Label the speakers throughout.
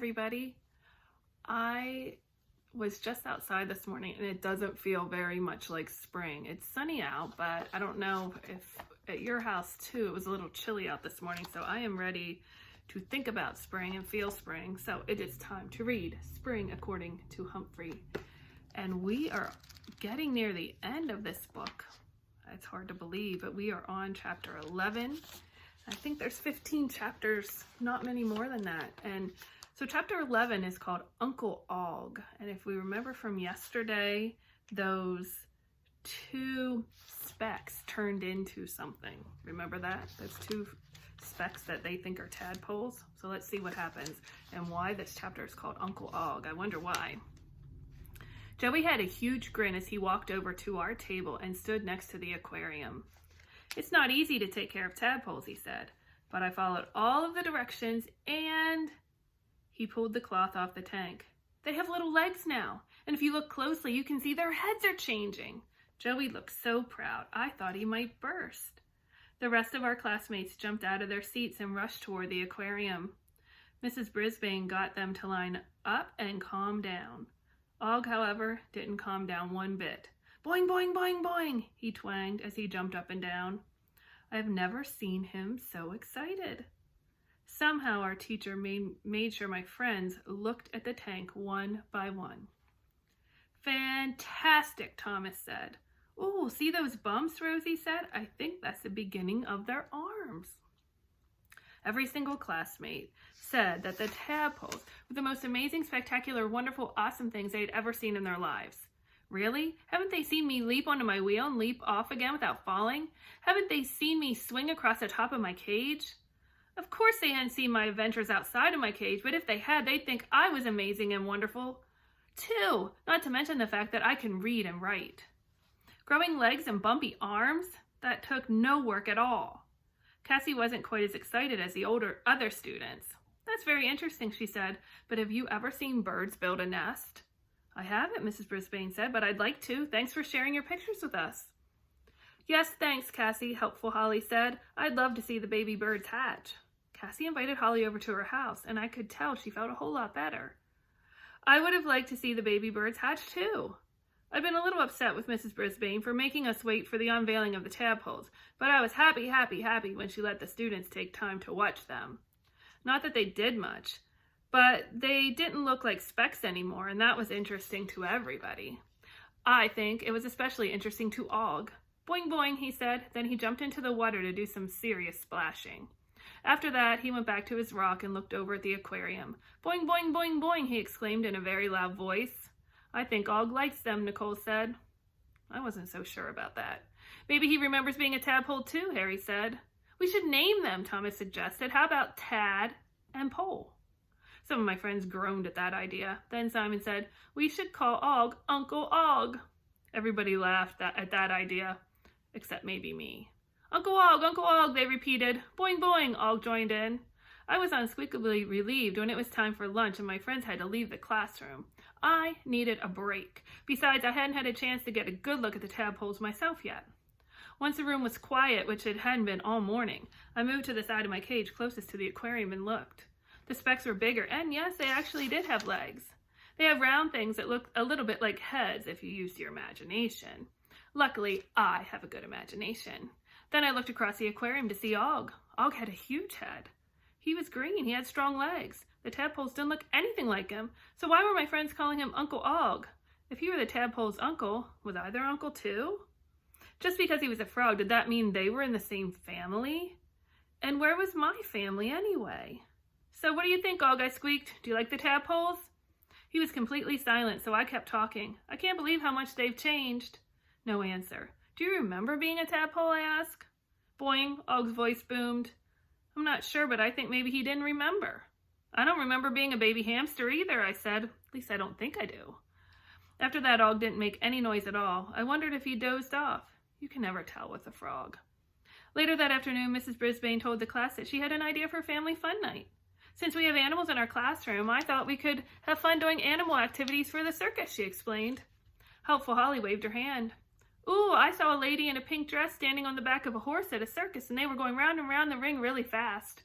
Speaker 1: everybody. I was just outside this morning and it doesn't feel very much like spring. It's sunny out, but I don't know if at your house too, it was a little chilly out this morning. So I am ready to think about spring and feel spring. So it is time to read Spring According to Humphrey. And we are getting near the end of this book. It's hard to believe, but we are on chapter 11. I think there's 15 chapters, not many more than that. And so chapter 11 is called Uncle Og. And if we remember from yesterday, those two specks turned into something. Remember that? Those two specks that they think are tadpoles. So let's see what happens and why this chapter is called Uncle Og. I wonder why. Joey had a huge grin as he walked over to our table and stood next to the aquarium. "It's not easy to take care of tadpoles," he said, "but I followed all of the directions and..." He pulled the cloth off the tank. "They have little legs now, and if you look closely, you can see their heads are changing." Joey looked so proud, I thought he might burst. The rest of our classmates jumped out of their seats and rushed toward the aquarium. Mrs. Brisbane got them to line up and calm down. Og, however, didn't calm down one bit. "Boing, boing, boing, boing," he twanged as he jumped up and down. I have never seen him so excited. Somehow our teacher made sure my friends looked at the tank one by one. "Fantastic," Thomas said. "Ooh, see those bumps?" Rosie said. "I think that's the beginning of their arms." Every single classmate said that the tadpoles were the most amazing, spectacular, wonderful, awesome things they had ever seen in their lives. "Really? Haven't they seen me leap onto my wheel and leap off again without falling? Haven't they seen me swing across the top of my cage?" Of course they hadn't seen my adventures outside of my cage, but if they had, they'd think I was amazing and wonderful too, not to mention the fact that I can read and write. Growing legs and bumpy arms? That took no work at all. Cassie wasn't quite as excited as the other students. "That's very interesting," she said, "but have you ever seen birds build a nest?" "I haven't," Mrs. Brisbane said, "but I'd like to. Thanks for sharing your pictures with us." "Yes, thanks, Cassie," helpful Holly said. "I'd love to see the baby birds hatch." Cassie invited Holly over to her house, and I could tell she felt a whole lot better. I would have liked to see the baby birds hatch too. I've been a little upset with Mrs. Brisbane for making us wait for the unveiling of the tadpoles, but I was happy when she let the students take time to watch them. Not that they did much, but they didn't look like specks anymore, and that was interesting to everybody. I think it was especially interesting to Og. "Boing, boing," he said. Then he jumped into the water to do some serious splashing. After that, he went back to his rock and looked over at the aquarium. "Boing, boing, boing, boing," he exclaimed in a very loud voice. "I think Og likes them," Nicole said. I wasn't so sure about that. "Maybe he remembers being a tadpole too," Harry said. "We should name them," Thomas suggested. "How about Tad and Pole?" Some of my friends groaned at that idea. Then Simon said, "We should call Og Uncle Og." Everybody laughed at that idea, except maybe me. Uncle Og," they repeated. "Boing, boing," Og joined in. I was unspeakably relieved when it was time for lunch and my friends had to leave the classroom. I needed a break. Besides, I hadn't had a chance to get a good look at the tadpoles myself yet. Once the room was quiet, which it hadn't been all morning, I moved to the side of my cage closest to the aquarium and looked. The specks were bigger, and yes, they actually did have legs. They have round things that look a little bit like heads if you used your imagination. Luckily, I have a good imagination. Then I looked across the aquarium to see Og. Og had a huge head. He was green. He had strong legs. The tadpoles didn't look anything like him, so why were my friends calling him Uncle Og? If he were the tadpole's uncle, was I their uncle too? Just because he was a frog, did that mean they were in the same family? And where was my family anyway? "So what do you think, Og?" I squeaked. "Do you like the tadpoles?" He was completely silent, so I kept talking. "I can't believe how much they've changed." No answer. "Do you remember being a tadpole?" I asked. "Boing," Og's voice boomed. "I'm not sure, but I think maybe he didn't remember." "I don't remember being a baby hamster either," I said. "At least I don't think I do." After that, Og didn't make any noise at all. I wondered if he dozed off. You can never tell with a frog. Later that afternoon, Mrs. Brisbane told the class that she had an idea for family fun night. "Since we have animals in our classroom, I thought we could have fun doing animal activities for the circus," she explained. Helpful Holly waved her hand. "Ooh, I saw a lady in a pink dress standing on the back of a horse at a circus, and they were going round and round the ring really fast."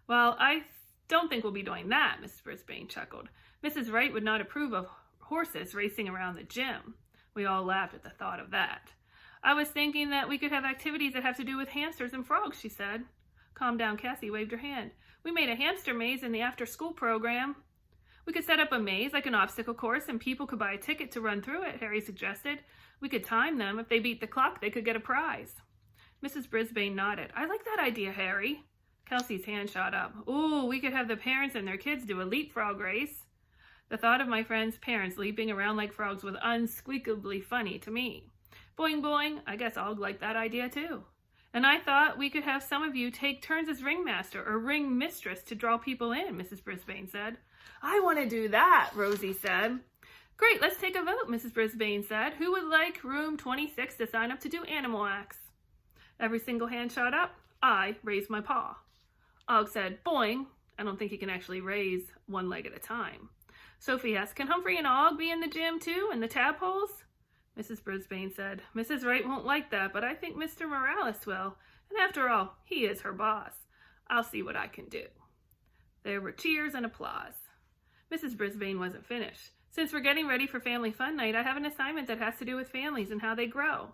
Speaker 1: "Well, I Don't think we'll be doing that, Mrs. Brisbane chuckled. Mrs. Wright would not approve of horses racing around the gym. We all laughed at the thought of that. I was thinking that we could have activities that have to do with hamsters and frogs, she said. Calm down, Cassie waved her hand. We made a hamster maze in the after-school program. We could set up a maze like an obstacle course and people could buy a ticket to run through it, Harry suggested. We could time them. If they beat the clock, they could get a prize. Mrs. Brisbane nodded. I like that idea, Harry. Kelsey's hand shot up. Ooh, we could have the parents and their kids do a leapfrog race. The thought of my friends' parents leaping around like frogs was unsqueakably funny to me. Boing, boing, I guess I'll like that idea too. And I thought we could have some of you take turns as ringmaster or ring mistress to draw people in, Mrs. Brisbane said. I want to do that, Rosie said. Great, let's take a vote, Mrs. Brisbane said. Who would like room 26 to sign up to do animal acts? Every single hand shot up. I raised my paw. Og said, boing. I don't think he can actually raise one leg at a time. Sophie asked, can Humphrey and Og be in the gym too, in the tadpoles? Mrs. Brisbane said, Mrs. Wright won't like that, but I think Mr. Morales will. And after all, he is her boss. I'll see what I can do. There were cheers and applause. Mrs. Brisbane wasn't finished. Since we're getting ready for Family Fun Night, I have an assignment that has to do with families and how they grow.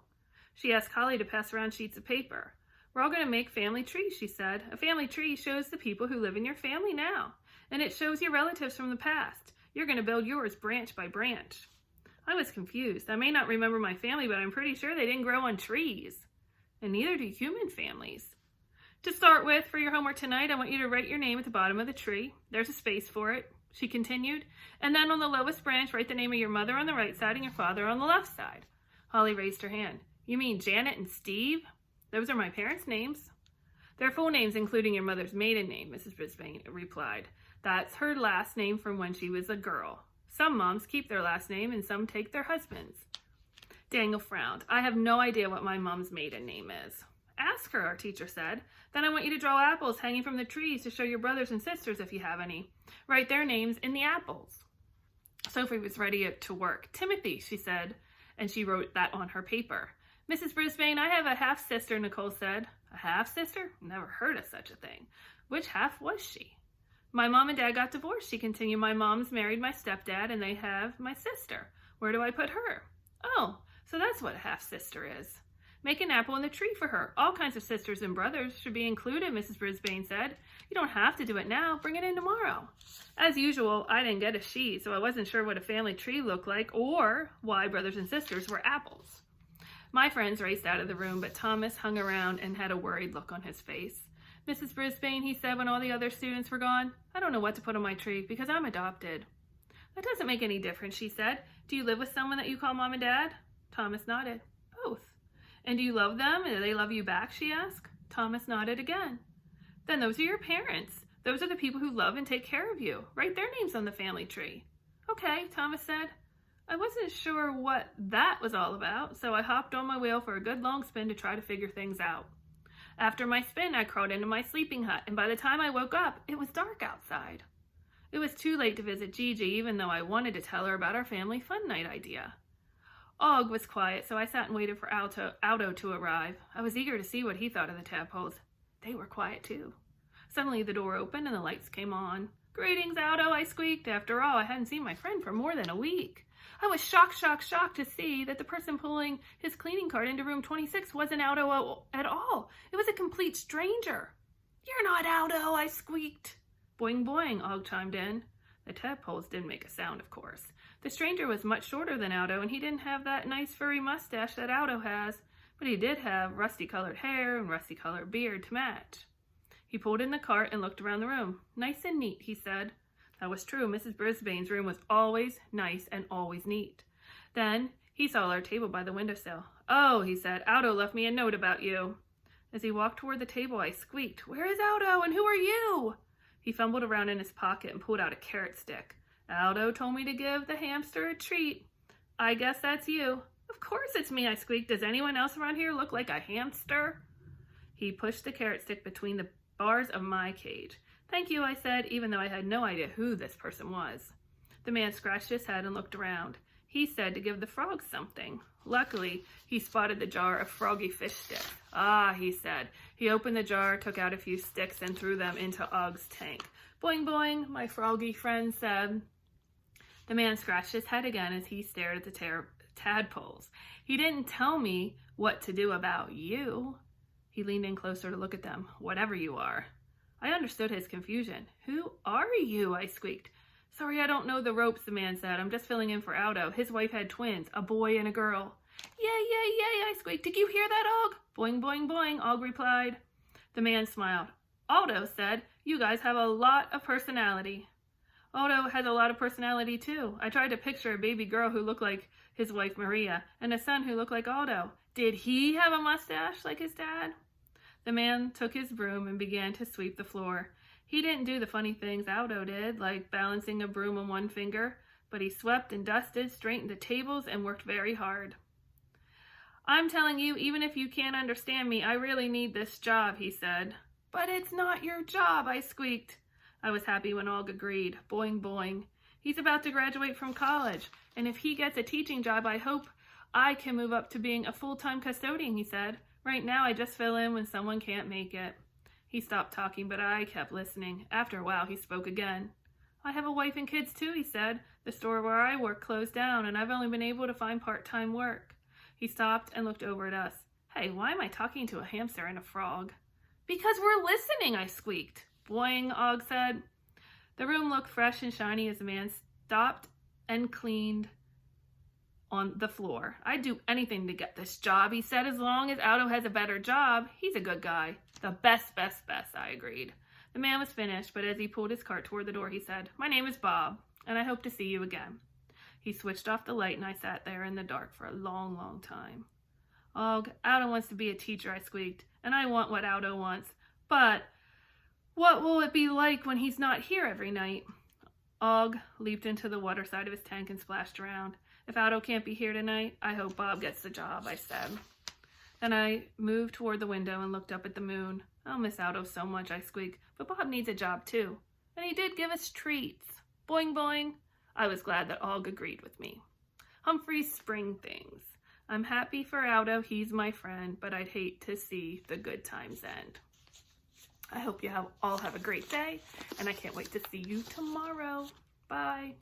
Speaker 1: She asked Holly to pass around sheets of paper. We're all going to make family trees, she said. A family tree shows the people who live in your family now, and it shows your relatives from the past. You're going to build yours branch by branch. I was confused. I may not remember my family, but I'm pretty sure they didn't grow on trees. And neither do human families. To start with, for your homework tonight, I want you to write your name at the bottom of the tree. There's a space for it, she continued. And then on the lowest branch, write the name of your mother on the right side and your father on the left side. Holly raised her hand. You mean Janet and Steve? Those are my parents' names. Their full names, including your mother's maiden name, Mrs. Brisbane replied. That's her last name from when she was a girl. Some moms keep their last name and some take their husband's. Daniel frowned. I have no idea what my mom's maiden name is. Ask her, our teacher said. Then I want you to draw apples hanging from the trees to show your brothers and sisters if you have any. Write their names in the apples. Sophie was ready to work. Timothy, she said, and she wrote that on her paper. Mrs. Brisbane, I have a half-sister, Nicole said. A half-sister? Never heard of such a thing. Which half was she? My mom and dad got divorced, she continued. My mom's married my stepdad, and they have my sister. Where do I put her? Oh, so that's what a half-sister is. Make an apple in the tree for her. All kinds of sisters and brothers should be included, Mrs. Brisbane said. You don't have to do it now. Bring it in tomorrow. As usual, I didn't get a sheet, so I wasn't sure what a family tree looked like or why brothers and sisters were apples. My friends raced out of the room, but Thomas hung around and had a worried look on his face. Mrs. Brisbane, he said when all the other students were gone, I don't know what to put on my tree because I'm adopted. That doesn't make any difference, she said. Do you live with someone that you call Mom and Dad? Thomas nodded. Both. And do you love them and do they love you back, she asked. Thomas nodded again. Then those are your parents. Those are the people who love and take care of you. Write their names on the family tree. Okay, Thomas said. I wasn't sure what that was all about, so I hopped on my wheel for a good long spin to try to figure things out. After my spin, I crawled into my sleeping hut, and by the time I woke up, it was dark outside. It was too late to visit Gigi, even though I wanted to tell her about our family fun night idea. Og was quiet, so I sat and waited for Aldo to arrive. I was eager to see what he thought of the tadpoles. They were quiet, too. Suddenly, the door opened and the lights came on. Greetings, Aldo, I squeaked. After all, I hadn't seen my friend for more than a week. I was shocked to see that the person pulling his cleaning cart into room 26 wasn't Aldo at all. It was a complete stranger. You're not Aldo, I squeaked. Boing, boing, Og chimed in. The tadpoles didn't make a sound, of course. The stranger was much shorter than Aldo, and he didn't have that nice furry mustache that Aldo has, but he did have rusty-colored hair and rusty-colored beard to match. He pulled in the cart and looked around the room. Nice and neat, he said. That was true. Mrs. Brisbane's room was always nice and always neat. Then he saw our table by the windowsill. Oh, he said, Aldo left me a note about you. As he walked toward the table, I squeaked, Where is Aldo and who are you? He fumbled around in his pocket and pulled out a carrot stick. Aldo told me to give the hamster a treat. I guess that's you. Of course it's me, I squeaked. Does anyone else around here look like a hamster? He pushed the carrot stick between the bars of my cage. Thank you, I said, even though I had no idea who this person was. The man scratched his head and looked around. He said to give the frogs something. Luckily, he spotted the jar of froggy fish sticks. Ah, he said. He opened the jar, took out a few sticks, and threw them into Og's tank. Boing, boing, my froggy friend said. The man scratched his head again as he stared at the tadpoles. He didn't tell me what to do about you. He leaned in closer to look at them. Whatever you are. I understood his confusion. Who are you? I squeaked. Sorry, I don't know the ropes, the man said. I'm just filling in for Aldo. His wife had twins, a boy and a girl. Yay, yay, yay, I squeaked. Did you hear that, Og? Boing, boing, boing, Og replied. The man smiled. Aldo said, you guys have a lot of personality. Aldo has a lot of personality, too. I tried to picture a baby girl who looked like his wife, Maria, and a son who looked like Aldo. Did he have a mustache like his dad? The man took his broom and began to sweep the floor. He didn't do the funny things Aldo did, like balancing a broom on one finger, but he swept and dusted, straightened the tables, and worked very hard. I'm telling you, even if you can't understand me, I really need this job, he said. But it's not your job, I squeaked. I was happy when Og agreed. Boing, boing. He's about to graduate from college, and if he gets a teaching job, I hope I can move up to being a full-time custodian, he said. Right now, I just fill in when someone can't make it. He stopped talking, but I kept listening. After a while, he spoke again. I have a wife and kids, too, he said. The store where I work closed down, and I've only been able to find part-time work. He stopped and looked over at us. Hey, why am I talking to a hamster and a frog? Because we're listening, I squeaked. Boing, Og said. The room looked fresh and shiny as the man stopped and cleaned on the floor. I'd do anything to get this job, he said, as long as Aldo has a better job. He's a good guy. The best, best, best, I agreed. The man was finished, but as he pulled his cart toward the door, he said, My name is Bob, and I hope to see you again. He switched off the light, and I sat there in the dark for a long, long time. Og, Aldo wants to be a teacher, I squeaked, and I want what Aldo wants. But what will it be like when he's not here every night? Og leaped into the water side of his tank and splashed around. If Aldo can't be here tonight, I hope Bob gets the job, I said. Then I moved toward the window and looked up at the moon. I'll miss Aldo so much, I squeaked, but Bob needs a job too. And he did give us treats. Boing, boing. I was glad that Og agreed with me. Humphrey's spring things. I'm happy for Aldo, he's my friend, but I'd hate to see the good times end. I hope you all have a great day, and I can't wait to see you tomorrow. Bye.